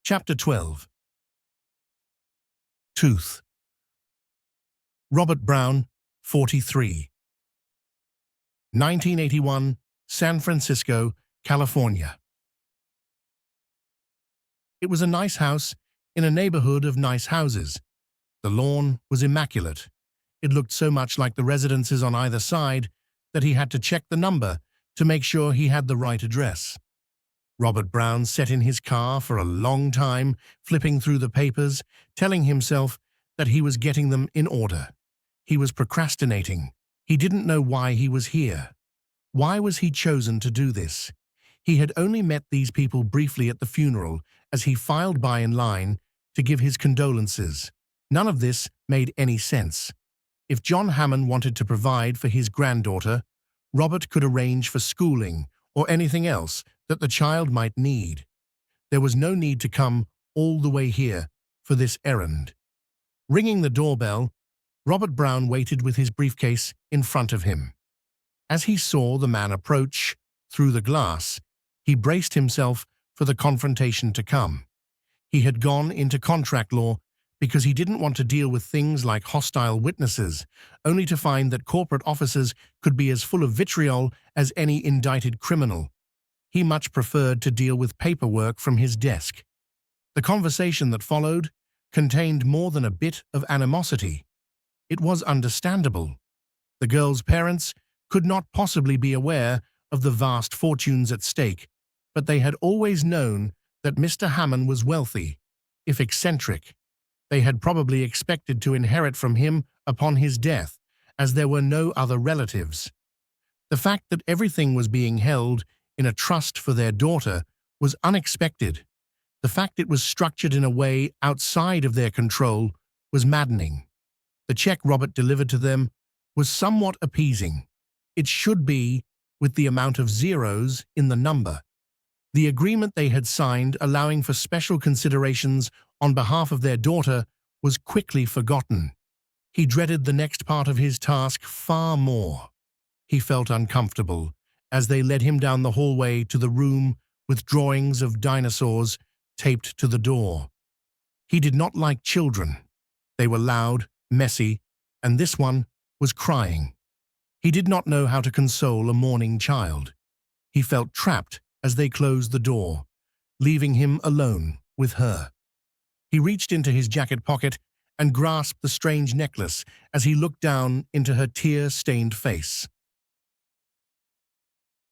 Chapter 12. Tooth. Robert Brown, 43. 1981, San Francisco, California. It was a nice house in a neighborhood of nice houses. The lawn was immaculate. It looked so much like the residences on either side that he had to check the number to make sure he had the right address. Robert Brown sat in his car for a long time, flipping through the papers, telling himself that he was getting them in order. He was procrastinating. He didn't know why he was here. Why was he chosen to do this? He had only met these people briefly at the funeral as he filed by in line to give his condolences. None of this made any sense. If John Hamman wanted to provide for his granddaughter, Robert could arrange for schooling or anything else that the child might need. There was no need to come all the way here for this errand. Ringing the doorbell, Robert Brown waited with his briefcase in front of him. As he saw the man approach through the glass, he braced himself for the confrontation to come. He had gone into contract law because he didn't want to deal with things like hostile witnesses, only to find that corporate officers could be as full of vitriol as any indicted criminal. He much preferred to deal with paperwork from his desk. The conversation that followed contained more than a bit of animosity. It was understandable. The girl's parents could not possibly be aware of the vast fortunes at stake, but they had always known that Mr. Hamman was wealthy, if eccentric. They had probably expected to inherit from him upon his death, as there were no other relatives. The fact that everything was being held in a trust for their daughter was unexpected. The fact it was structured in a way outside of their control was maddening. The check Robert delivered to them was somewhat appeasing. It should be, with the amount of zeros in the number. The agreement they had signed allowing for special considerations on behalf of their daughter was quickly forgotten. He dreaded the next part of his task far more. He felt uncomfortable as they led him down the hallway to the room with drawings of dinosaurs taped to the door. He did not like children. They were loud, messy, and this one was crying. He did not know how to console a mourning child. He felt trapped as they closed the door, leaving him alone with her. He reached into his jacket pocket and grasped the strange necklace as he looked down into her tear-stained face.